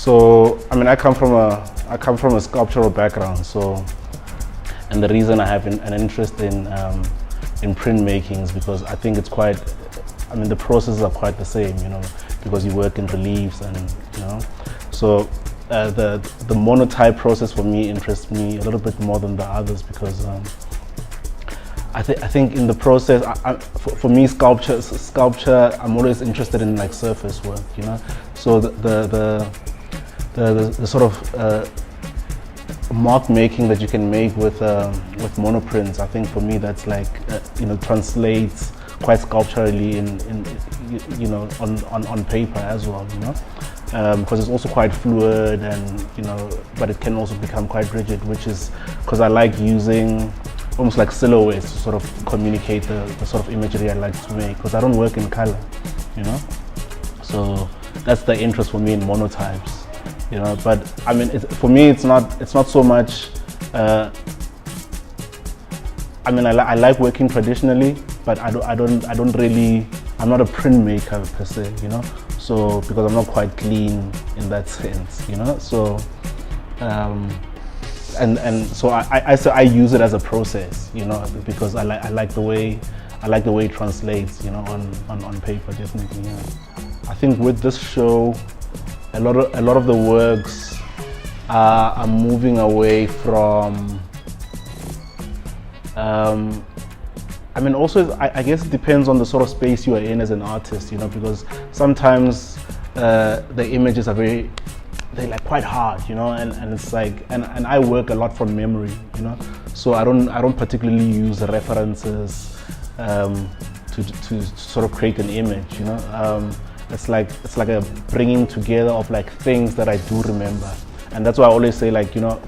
So I mean, I come from a sculptural background. So, and the reason I have an interest in printmaking is because I think it's quite. I mean, the processes are quite the same, you know, because you work in reliefs and you know. So the monotype process for me interests me a little bit more than the others because I think in the process, for me, sculpture, I'm always interested in like surface work, you know. So the sort of mark making that you can make with monoprints, I think for me that's like you know, translates quite sculpturally in you know, on paper as well, you know, because it's also quite fluid and you know, but it can also become quite rigid, which is because I like using almost like silhouettes to sort of communicate the sort of imagery I like to make, because I don't work in color, you know. So that's the interest for me in monotypes, you know. But I mean, for me, it's not so much. I mean, I like working traditionally, but I don't really. I'm not a printmaker per se, you know. So because I'm not quite clean in that sense, you know. So. And so I use it as a process, you know, because I like the way it translates, you know, on paper, definitely. Yeah. I think with this show, a lot of the works are moving away from. I mean, also I guess it depends on the sort of space you are in as an artist, you know, because sometimes the images are they're like quite hard, you know, and it's like, and I work a lot from memory, you know, so I don't particularly use references to sort of create an image, you know. It's like a bringing together of like things that I do remember, and that's why I always say, like, you know,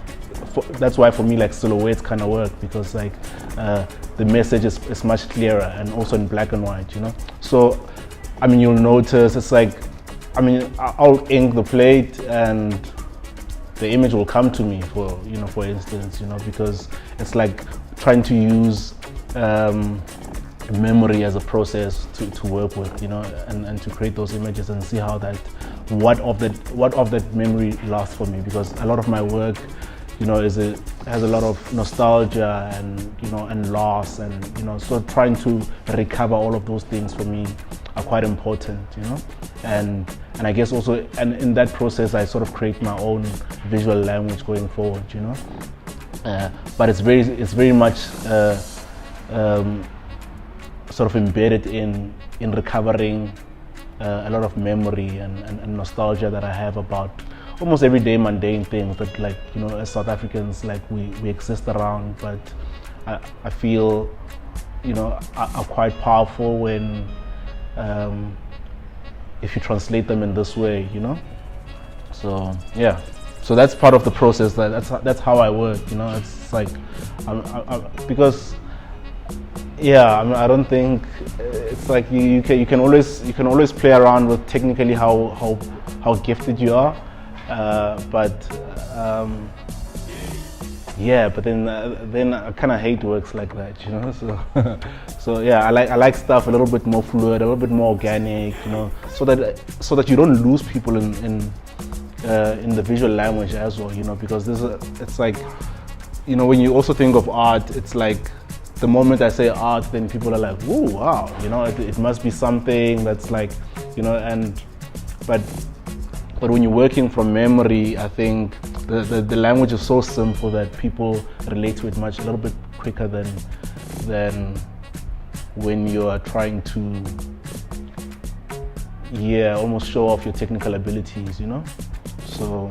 that's why for me like silhouettes kind of work, because like the message is much clearer and also in black and white, you know. So I mean, you'll notice it's like, I mean, I'll ink the plate and the image will come to me, for instance, you know, because it's like trying to use memory as a process to work with, you know, and to create those images and see how what of that memory lasts for me, because a lot of my work, you know, has a lot of nostalgia and, you know, and loss, and, you know, so trying to recover all of those things for me are quite important, you know, and I guess also, and in that process I sort of create my own visual language going forward, you know, but it's very much sort of embedded in recovering a lot of memory and nostalgia that I have about almost everyday mundane things that, like, you know, as South Africans, like we exist around, but I feel, you know, are quite powerful when if you translate them in this way, you know. So yeah, so that's part of the process. That's how I work, you know. It's like because yeah, I mean, I don't think it's like you can always play around with technically how gifted you are, but yeah, but then I kind of hate works like that, you know. So so yeah, I like stuff a little bit more fluid, a little bit more organic, you know, so that you don't lose people in the visual language as well, you know, because it's like, you know, when you also think of art, it's like the moment I say art, then people are like, "Whoa, wow," you know, it must be something that's like, you know, but when you're working from memory, I think the language is so simple that people relate to it a little bit quicker than when you are trying to, yeah, almost show off your technical abilities, you know. So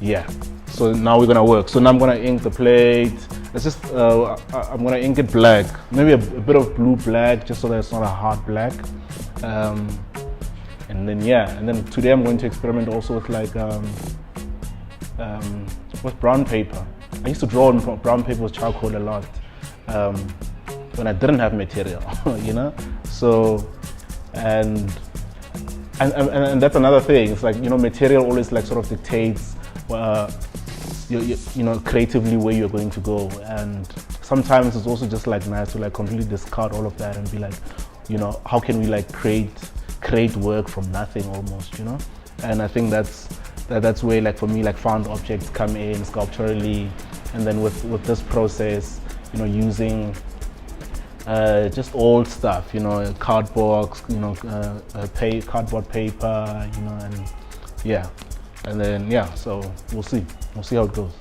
yeah, so now we're gonna work. So now I'm gonna ink the plate. It's just I'm gonna ink it black, maybe a bit of blue black, just so that it's not a hard black. And then yeah, and then today I'm going to experiment also with like with brown paper. I used to draw on brown paper with charcoal a lot when I didn't have material, you know. So and that's another thing. It's like, you know, material always like sort of dictates you know, creatively where you're going to go, and sometimes it's also just like nice to like completely discard all of that and be like, you know, how can we like create work from nothing almost, you know. And I think that's that's where, like, for me, like, found objects come in sculpturally. And then with this process, you know, using just old stuff, you know, cardboard, you know, cardboard paper, you know, and yeah, and then yeah, so we'll see how it goes.